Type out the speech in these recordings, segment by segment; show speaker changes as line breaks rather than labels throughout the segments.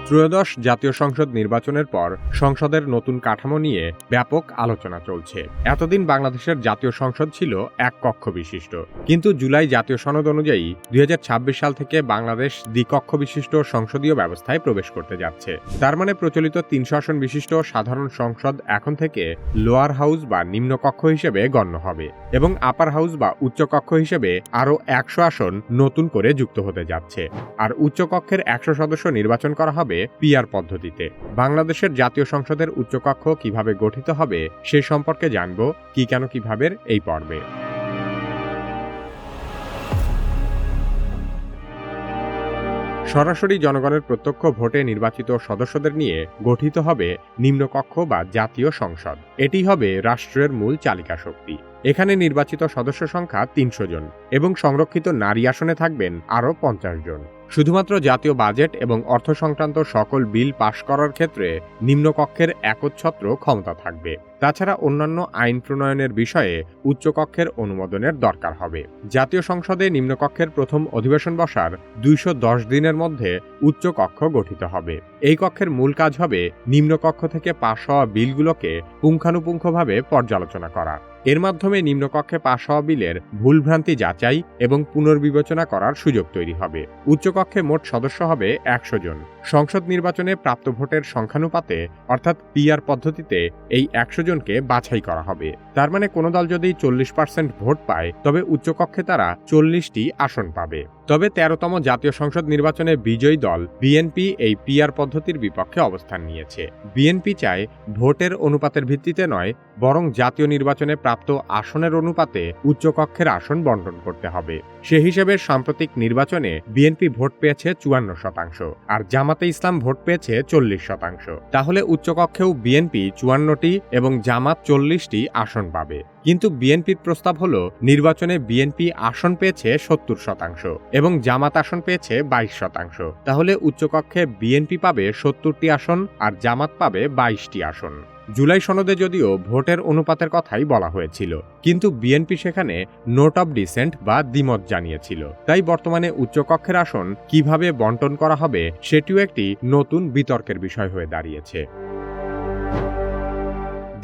ত্রয়োদশ জাতীয় সংসদ নির্বাচনের পর সংসদের নতুন কাঠামো নিয়ে ব্যাপক আলোচনা চলছে। এতদিন বাংলাদেশের জাতীয় সংসদ ছিল এক কক্ষ বিশিষ্ট, কিন্তু জুলাই জাতীয় সনদ অনুযায়ী 2026 সাল থেকে বাংলাদেশ দ্বিকক্ষ বিশিষ্ট সংসদীয় ব্যবস্থায় প্রবেশ করতে যাচ্ছে। তার মানে প্রচলিত 300 আসন বিশিষ্ট সাধারণ সংসদ এখন থেকে লোয়ার হাউস বা নিম্নকক্ষ হিসেবে গণ্য হবে এবং আপার হাউস বা উচ্চকক্ষ হিসেবে আরও 100 আসন নতুন করে যুক্ত হতে যাচ্ছে। আর উচ্চকক্ষের 100 সদস্য নির্বাচন করা হবে পিআর পদ্ধতিতে। বাংলাদেশের জাতীয় সংসদের উচ্চকক্ষ কিভাবে গঠিত হবে সে সম্পর্কে জানব কি কেন কিভাবে এই পর্বে। সরাসরি জনগণের প্রত্যক্ষ ভোটে নির্বাচিত সদস্যদের নিয়ে গঠিত হবে নিম্নকক্ষ বা জাতীয় সংসদ। এটি হবে রাষ্ট্রের মূল চালিকা শক্তি। এখানে নির্বাচিত সদস্য সংখ্যা 300 জন এবং সংরক্ষিত নারী আসনে থাকবেন আরও 50 জন। শুধুমাত্র জাতীয় বাজেট এবং অর্থ সংক্রান্ত সকল বিল পাশ করার ক্ষেত্রে নিম্নকক্ষের একচ্ছত্র ক্ষমতা থাকবে। তাছাড়া অন্যান্য আইন প্রণয়নের বিষয়ে উচ্চকক্ষের অনুমোদনের দরকার হবে। জাতীয় সংসদে নিম্নকক্ষের প্রথম অধিবেশন বসার 210 দিনের মধ্যে উচ্চকক্ষ গঠিত হবে। এই কক্ষের মূল কাজ হবে নিম্নকক্ষ থেকে পাশ হওয়া বিলগুলোকে পুঙ্খানুপুঙ্খভাবে পর্যালোচনা করা। এর মাধ্যমে নিম্নকক্ষে পাশ হওয়া বিলের ভুলভ্রান্তি যাচাই এবং পুনর্বিবেচনা করার সুযোগ তৈরি হবে। উচ্চকক্ষে মোট সদস্য হবে 100 জন। সংসদ নির্বাচনে প্রাপ্ত ভোটের সংখ্যানুপাতে অর্থাৎ পিআর পদ্ধতিতে এই 100 জনকে বাছাই করা হবে। তার মানে কোনো দল যদি 40% ভোট পায় তবে উচ্চকক্ষে তারা 40টি আসন পাবে। তবে 13তম জাতীয় সংসদ নির্বাচনে বিজয়ী দল বিএনপি এই পিআর পদ্ধতির বিপক্ষে অবস্থান নিয়েছে। বিএনপি চায় ভোটের অনুপাতের ভিত্তিতে নয়, বরং জাতীয় নির্বাচনে প্রাপ্ত আসনের অনুপাতে উচ্চকক্ষের আসন বণ্টন করতে হবে। সে হিসেবে সাম্প্রতিক নির্বাচনে বিএনপি ভোট পেয়েছে 54% আর জামাতে ইসলাম ভোট পেয়েছে 40%। তাহলে উচ্চকক্ষেও বিএনপি 54টি এবং জামাত 40টি আসন পাবে। কিন্তু বিএনপির প্রস্তাব হল নির্বাচনে বিএনপি আসন পেয়েছে 70% এবং জামাত আসন পেয়েছে 22%। তাহলে উচ্চকক্ষে বিএনপি পাবে 70টি আসন আর জামাত পাবে 22টি আসন। জুলাই সনদে যদিও ভোটের অনুপাতের কথাই বলা হয়েছিল, কিন্তু বিএনপি সেখানে নোট অব ডিসেন্ট বা দ্বিমত জানিয়েছিল। তাই বর্তমানে উচ্চকক্ষের আসন কিভাবে বণ্টন করা হবে সেটিও একটি নতুন বিতর্কের বিষয় হয়ে দাঁড়িয়েছে।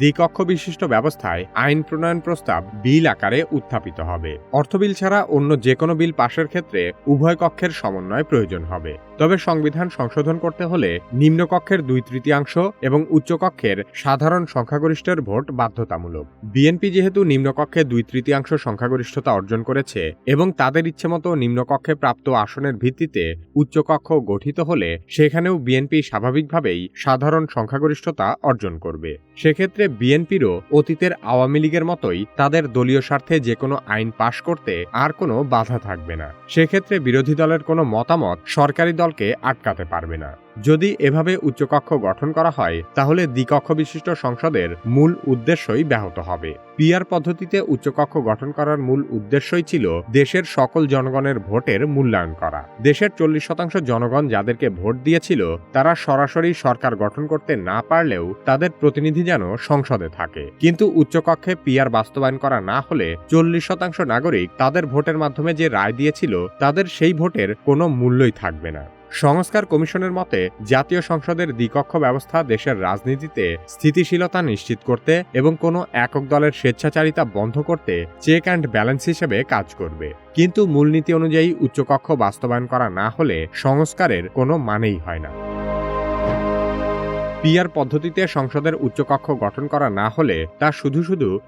দ্বিকক্ষ বিশিষ্ট ব্যবস্থায় আইন প্রণয়ন প্রস্তাব বিল আকারে উত্থাপিত হবে। অর্থ বিল ছাড়া অন্য যে কোনো বিল পাশের ক্ষেত্রে উভয় কক্ষের সমন্বয় প্রয়োজন হবে। তবে সংবিধান সংশোধন করতে হলে নিম্নকক্ষের 2/3 এবং উচ্চকক্ষের সাধারণ সংখ্যাগরিষ্ঠের ভোট বাধ্যতামূলক। বিএনপি যেহেতু নিম্নকক্ষে 2/3 সংখ্যাগরিষ্ঠতা অর্জন করেছে এবং তাদের ইচ্ছেমতো নিম্নকক্ষে প্রাপ্ত আসনের ভিত্তিতে উচ্চকক্ষ গঠিত হলে সেখানেও বিএনপি স্বাভাবিকভাবেই সাধারণ সংখ্যাগরিষ্ঠতা অর্জন করবে। সেক্ষেত্রে বিএনপিরও অতীতের আওয়ামী লীগের মতোই তাদের দলীয় স্বার্থে যে কোনো আইন পাশ করতে আর কোনো বাধা থাকবে না। সেক্ষেত্রে বিরোধী দলের কোনো মতামত সরকারি দলকে আটকাতে পারবে না। যদি এভাবে উচ্চকক্ষ গঠন করা হয় তাহলে দ্বিকক্ষ বিশিষ্ট সংসদের মূল উদ্দেশ্যই ব্যাহত হবে। পিআর পদ্ধতিতে উচ্চকক্ষ গঠন করার মূল উদ্দেশ্যই ছিল দেশের সকল জনগণের ভোটের মূল্যায়ন করা। দেশের 40% জনগণ যাদেরকে ভোট দিয়েছিল তারা সরাসরি সরকার গঠন করতে না পারলেও তাদের প্রতিনিধি যেন সংসদে থাকে। কিন্তু উচ্চকক্ষে পিআর বাস্তবায়ন করা না হলে 40% নাগরিক তাদের ভোটের মাধ্যমে যে রায় দিয়েছিল তাদের সেই ভোটের কোনো মূল্যই থাকবে না। সংস্কার কমিশনের মতে জাতীয় সংসদের দ্বিকক্ষ ব্যবস্থা দেশের রাজনীতিতে স্থিতিশীলতা নিশ্চিত করতে এবং কোনো একক দলের স্বেচ্ছাচারিতা বন্ধ করতে চেক অ্যান্ড ব্যালেন্স হিসেবে কাজ করবে। কিন্তু মূলনীতি অনুযায়ী উচ্চকক্ষ বাস্তবায়ন করা না হলে সংস্কারের কোনো মানেই হয় না। পিআর পদ্ধতিতে সংসদের উচ্চকক্ষ গঠন করা না হলে তা শুধু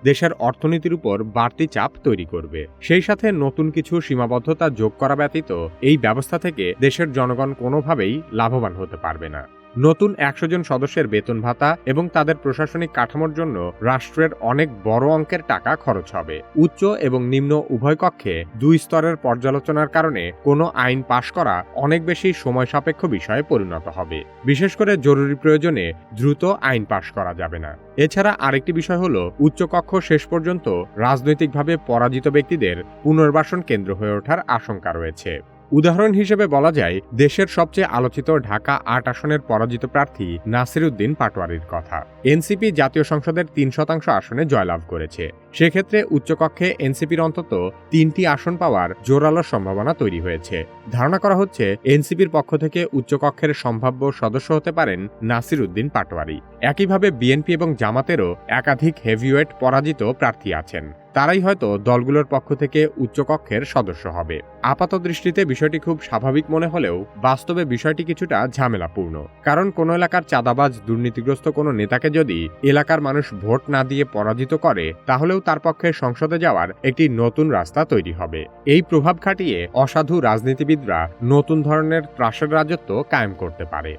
দেশের অর্থনীতির উপর বাড়তি চাপ তৈরি করবে। সেই সাথে নতুন কিছু সীমাবদ্ধতা যোগ করা ব্যতীত এই ব্যবস্থা থেকে দেশের জনগণ কোনোভাবেই লাভবান হতে পারবে না। নতুন 100 জন সদস্যের বেতন ভাতা এবং তাদের প্রশাসনিক কাঠামোর জন্য রাষ্ট্রের অনেক বড় অঙ্কের টাকা খরচ হবে। উচ্চ এবং নিম্ন উভয় কক্ষে 2 স্তরের পর্যালোচনার কারণে কোনো আইন পাশ করা অনেক বেশি সময় সাপেক্ষ বিষয়ে পরিণত হবে। বিশেষ করে জরুরি প্রয়োজনে দ্রুত আইন পাশ করা যাবে না। এছাড়া আরেকটি বিষয় হলো উচ্চকক্ষ শেষ পর্যন্ত রাজনৈতিকভাবে পরাজিত ব্যক্তিদের পুনর্বাসন কেন্দ্র হয়ে ওঠার আশঙ্কা রয়েছে। উদাহরণ হিসেবে বলা যায় দেশের সবচেয়ে আলোচিত ঢাকা 8 আসনের পরাজিত প্রার্থী নাসির উদ্দিন পাটোয়ারির কথা। এনসিপি জাতীয় সংসদের 3% আসনে জয়লাভ করেছে। সেক্ষেত্রে উচ্চকক্ষে এনসিপির অন্তত 3টি আসন পাওয়ার জোরালো সম্ভাবনা তৈরি হয়েছে। ধারণা করা হচ্ছে এনসিপির পক্ষ থেকে উচ্চকক্ষের সম্ভাব্য সদস্য হতে পারেন নাসির উদ্দিন পাটোয়ারি। একইভাবে বিএনপি এবং জামাতেরও একাধিক হেভিওয়েট পরাজিত প্রার্থী আছেন। তারাই হয়তো দলগুলোর পক্ষ থেকে উচ্চকক্ষের সদস্য হবে। আপাত দৃষ্টিতে বিষয়টি খুব স্বাভাবিক মনে হলেও বাস্তবে বিষয়টি কিছুটা ঝামেলাপূর্ণ। কারণ কোনো এলাকার চাঁদাবাজ দুর্নীতিগ্রস্ত কোনো নেতাকে যদি এলাকার মানুষ ভোট না দিয়ে পরাজিত করে, তাহলেও তার পক্ষে সংসদে যাওয়ার একটি নতুন রাস্তা তৈরি হবে। এই প্রভাব খাটিয়ে অসাধু রাজনীতিবিদরা নতুন ধরনের ত্রাসের রাজত্ব কায়েম করতে পারে।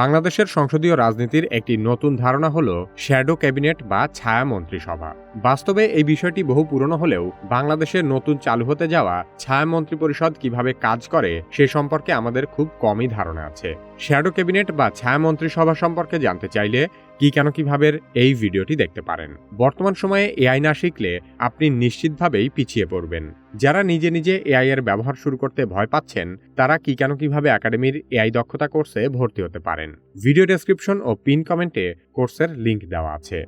বাংলাদেশের সংসদীয় রাজনীতির একটি নতুন ধারণা হলো শ্যাডো ক্যাবিনেট বা ছায়া মন্ত্রিসভা। বাস্তবে এই বিষয়টি বহু পুরনো হলেও বাংলাদেশের নতুন চালু হতে যাওয়া ছায়া মন্ত্রিপরিষদ কিভাবে কাজ করে সে সম্পর্কে আমাদের খুব কমই ধারণা আছে। শ্যাডো ক্যাবিনেট বা ছায়া মন্ত্রিসভা সম্পর্কে জানতে চাইলে কিভাবে এই ভিডিওটি দেখতে পারেন। বর্তমান সময়ে এআই না শিখলে আপনি নিশ্চিতভাবেই পিছিয়ে পড়বেন। যারা নিজে নিজে এআই এর ব্যবহার শুরু করতে ভয় পাচ্ছেন, তারা কিভাবে একাডেমির এআই দক্ষতা কোর্সে ভর্তি হতে পারেন। ভিডিও ডেসক্রিপশন ও পিন কমেন্টে কোর্সের লিংক দেওয়া আছে।